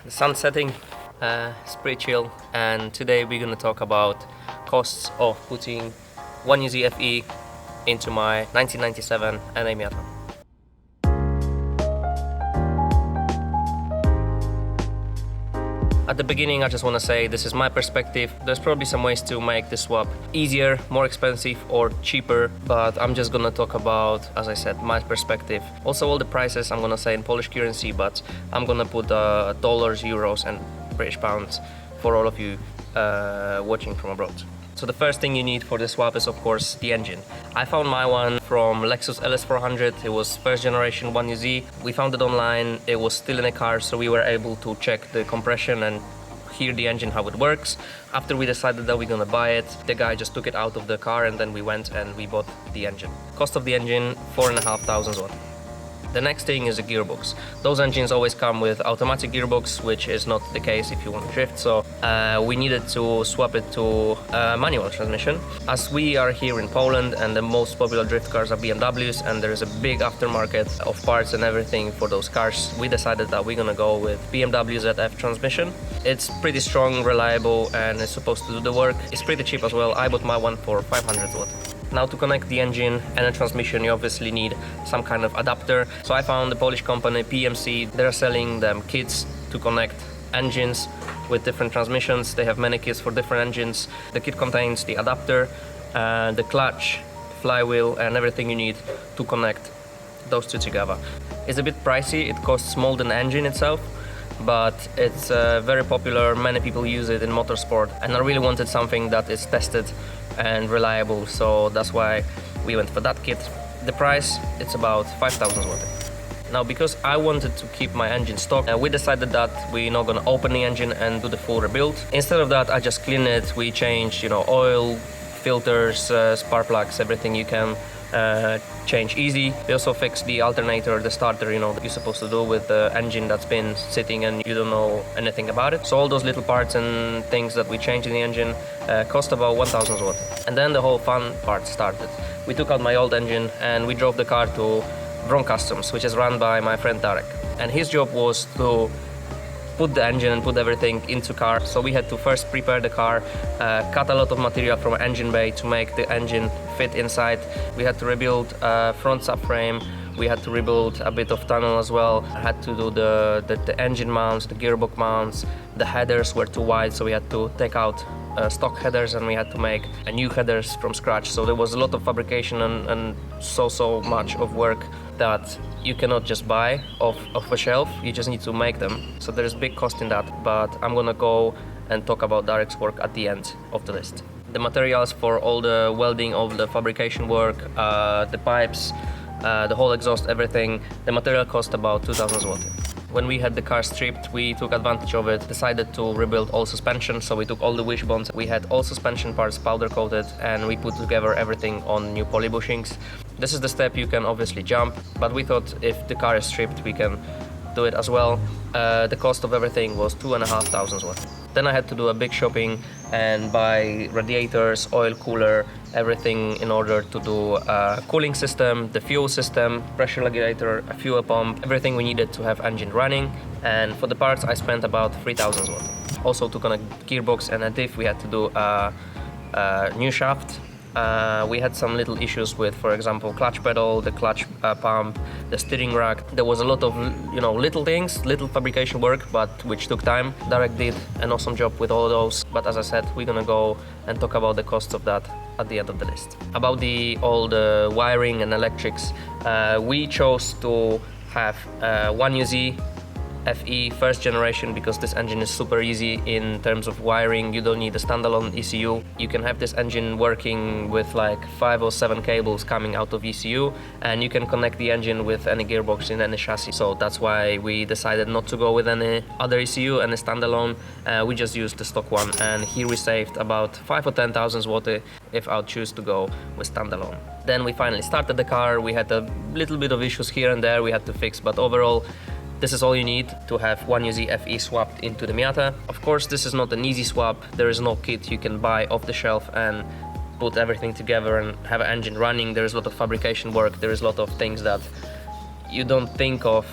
The sun's setting, it's pretty chill, and today we're gonna talk about costs of putting 1UZ FE into my 1997 NA Miata. At the beginning, I just want to say this is my perspective. There's probably some ways to make this swap easier, more expensive or cheaper, but I'm just gonna talk about, as I said, my perspective. Also all the prices I'm gonna say in Polish currency, but I'm gonna put dollars, euros and British pounds for all of you watching from abroad. So the first thing you need for the swap is of course the engine. I found my one from Lexus LS400. It was first generation 1UZ. We found it online. It was still in a car, so we were able to check the compression and hear the engine, how it works. After we decided that we're gonna buy it, the guy just took it out of the car and then we went and we bought the engine. Cost of the engine, 4,500 zloty. The next thing is a gearbox. Those engines always come with automatic gearbox, which is not the case if you want to drift, so we needed to swap it to manual transmission. As we are here in Poland and the most popular drift cars are BMWs and there is a big aftermarket of parts and everything for those cars, we decided that we're gonna go with BMW ZF transmission. It's pretty strong, reliable and it's supposed to do the work. It's pretty cheap as well. I bought my one for 500 zloty. Now to connect the engine and the transmission you obviously need some kind of adapter. So I found the Polish company PMC. They're selling them kits to connect engines with different transmissions. They have many kits for different engines. The kit contains the adapter, the clutch, flywheel and everything you need to connect those two together. It's a bit pricey. It costs more than the engine itself, but it's very popular. Many people use it in motorsport and I really wanted something that is tested and reliable, so that's why we went for that kit. The price, it's about 5,000 zloty. Now because I wanted to keep my engine stock, we decided that we're not gonna open the engine and do the full rebuild. Instead of that, I just cleaned it. We changed, oil, filters, spark plugs, everything you can change easy. We also fixed the alternator, the starter, that you're supposed to do with the engine that's been sitting and you don't know anything about it. So all those little parts and things that we changed in the engine cost about 1,000 zloty. And then the whole fun part started. We took out my old engine and we drove the car to Bron Customs, which is run by my friend Darek. And his job was to put the engine and put everything into car. So we had to first prepare the car, cut a lot of material from engine bay to make the engine fit inside. We had to rebuild front subframe. We had to rebuild a bit of tunnel as well. I had to do the engine mounts, the gearbox mounts. The headers were too wide, so we had to take out stock headers and we had to make new headers from scratch. So there was a lot of fabrication and so much of work that you cannot just buy off a shelf. You just need to make them. So there's big cost in that, but I'm gonna go and talk about Darek's work at the end of the list. The materials for all the welding of the fabrication work, the pipes, the whole exhaust, everything, the material cost about 2,000 zloty. When we had the car stripped, we took advantage of it, decided to rebuild all suspension, so we took all the wishbones. We had all suspension parts powder coated and we put together everything on new poly bushings. This is the step you can obviously jump, but we thought if the car is stripped, we can do it as well. The cost of everything was 2,500 zloty. Then I had to do a big shopping and buy radiators, oil cooler, everything in order to do a cooling system, the fuel system, pressure regulator, a fuel pump, everything we needed to have engine running. And for the parts I spent about 3,000 zloty. Also to connect gearbox and a diff we had to do a new shaft. We had some little issues with, for example, clutch pedal, the clutch pump, the steering rack. There was a lot of, little things, little fabrication work, but which took time. Darek did an awesome job with all of those. But as I said, we're gonna go and talk about the costs of that at the end of the list. About all the wiring and electrics, we chose to have 1UZ FE first generation because this engine is super easy in terms of wiring. You don't need a standalone ECU. You can have this engine working with like 5 or 7 cables coming out of ECU and you can connect the engine with any gearbox in any chassis. So that's why we decided not to go with any other ECU and a standalone. We just used the stock one and here we saved about 5 or 10,000 zloty if I would choose to go with standalone. Then we finally started the car. We had a little bit of issues here and there we had to fix, but overall this is all you need to have 1UZ FE swapped into the Miata. Of course, this is not an easy swap. There is no kit you can buy off the shelf and put everything together and have an engine running. There is a lot of fabrication work. There is a lot of things that you don't think of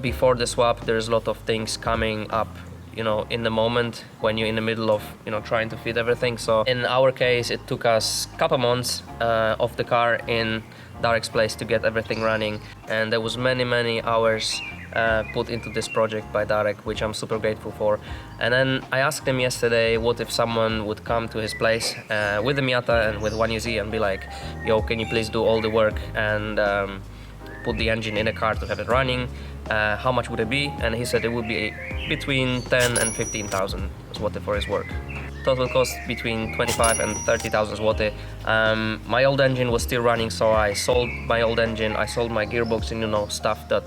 before the swap. There's a lot of things coming up you know, in the moment when you're in the middle of, you know, trying to fit everything. So in our case, it took us a couple months of the car in Darek's place to get everything running, and there was many hours put into this project by Darek, which I'm super grateful for. And then I asked him yesterday, what if someone would come to his place with the Miata and with 1UZ and be like, yo, can you please do all the work and put the engine in a car to have it running? How much would it be? And he said it would be between 10 and 15,000 zloty for his work. Total cost between 25 and 30,000 zloty. My old engine was still running, so I sold my old engine, I sold my gearbox and, you know, stuff that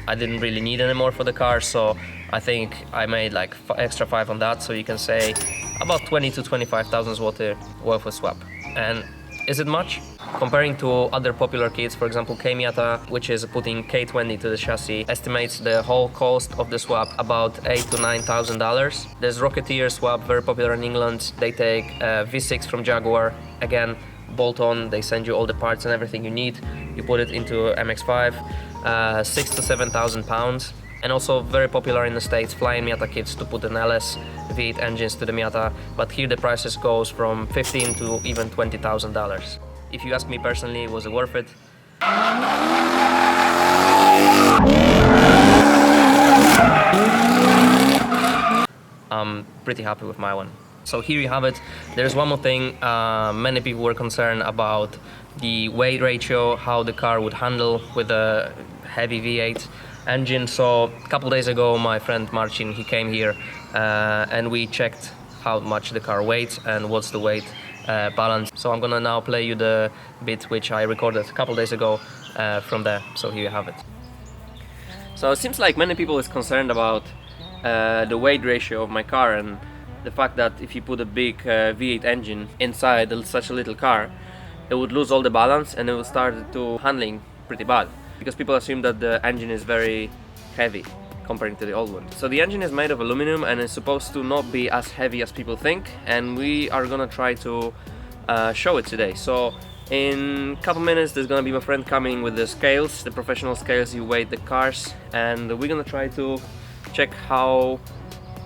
I didn't really need anymore for the car. So I think I made like extra 5 on that, so you can say about 20 to 25,000 zloty worth of swap. And is it much? Comparing to other popular kits, for example K Miata, which is putting K20 to the chassis, estimates the whole cost of the swap about $8,000 to $9,000. There's Rocketeer swap, very popular in England. They take V6 from Jaguar, again bolt-on, they send you all the parts and everything you need. You put it into MX5, 6,000 to 7,000 pounds. And also very popular in the States, Flying Miata kits to put an LS V8 engines to the Miata, but here the prices goes from $15,000 to even $20,000. If you ask me personally, was it worth it? I'm pretty happy with my one. So here you have it. There's one more thing. Many people were concerned about the weight ratio, how the car would handle with a heavy V8 engine. So a couple days ago, my friend Marcin, he came here and we checked how much the car weighs and what's the weight balance. So I'm gonna now play you the bit which I recorded a couple days ago from there. So here you have it. So it seems like many people is concerned about the weight ratio of my car and the fact that if you put a big V8 engine inside such a little car, it would lose all the balance and it would start to handling pretty bad, because people assume that the engine is very heavy comparing to the old one. So the engine is made of aluminum and is supposed to not be as heavy as people think, and we are gonna try to show it today. So in a couple minutes there's gonna be my friend coming with the scales, the professional scales you weigh the cars, and we're gonna try to check how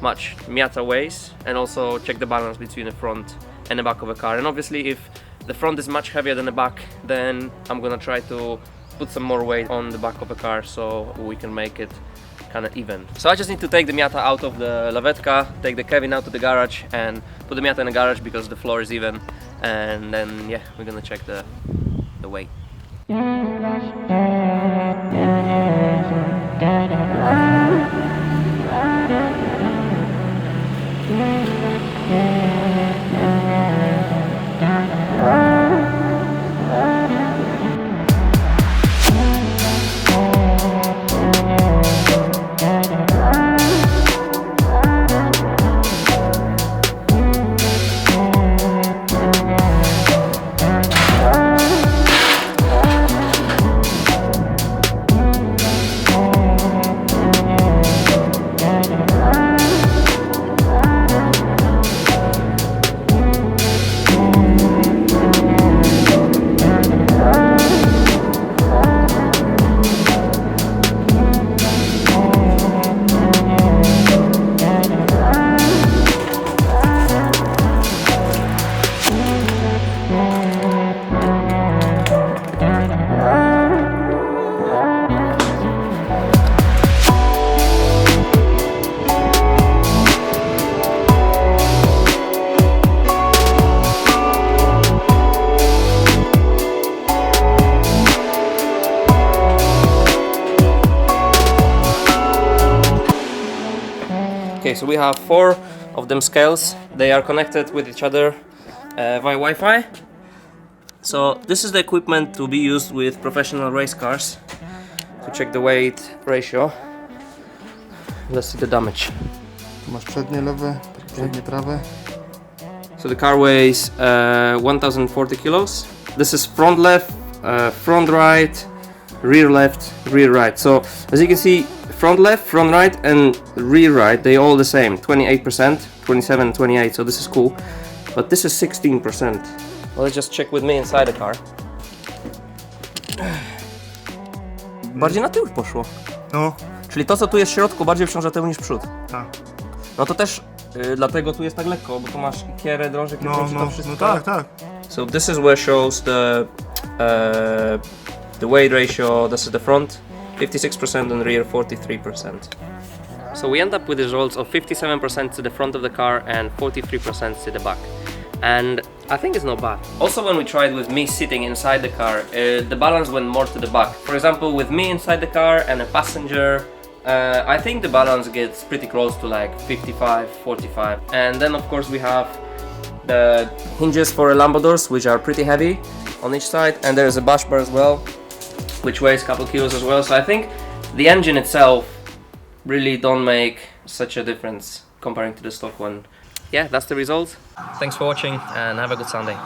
much Miata weighs and also check the balance between the front and the back of a car. And obviously if the front is much heavier than the back, then I'm gonna try to put some more weight on the back of the car so we can make it kind of even. So I just need to take the Miata out of the lavetka, take the Kevin out to the garage and put the Miata in the garage because the floor is even, and then yeah, we're gonna check the weight. Okay, so we have 4 of them scales. They are connected with each other via Wi-Fi. So this is the equipment to be used with professional race cars to check the weight ratio. Let's see the damage. Tu masz przednie lewe, przednie prawe. So the car weighs 1040 kilos. This is front left, front right, rear left, rear right. So as you can see, front left, front right and rear right, they all the same, 28%, 27, 28, so this is cool. But this is 16%. Well, let's just check with me inside the car. Bardziej na tył poszło. No, Czyli to, co tu jest w środku, bardziej wciąża tył niż przód. tak. No to też dlatego tu jest tak lekko, bo tu masz kierę, drążek, to wszystko. No tak, tak. So this is where shows the weight ratio. This is the front, 56% and rear 43%. So we end up with results of 57% to the front of the car and 43% to the back. And I think it's not bad. Also, when we tried with me sitting inside the car, the balance went more to the back. For example, with me inside the car and a passenger, I think the balance gets pretty close to like 55-45. And then of course we have the hinges for Lambo doors, which are pretty heavy on each side, and there's a bash bar as well, which weighs a couple kilos as well. So I think the engine itself really don't make such a difference comparing to the stock one. Yeah, that's the result. Thanks for watching and have a good Sunday.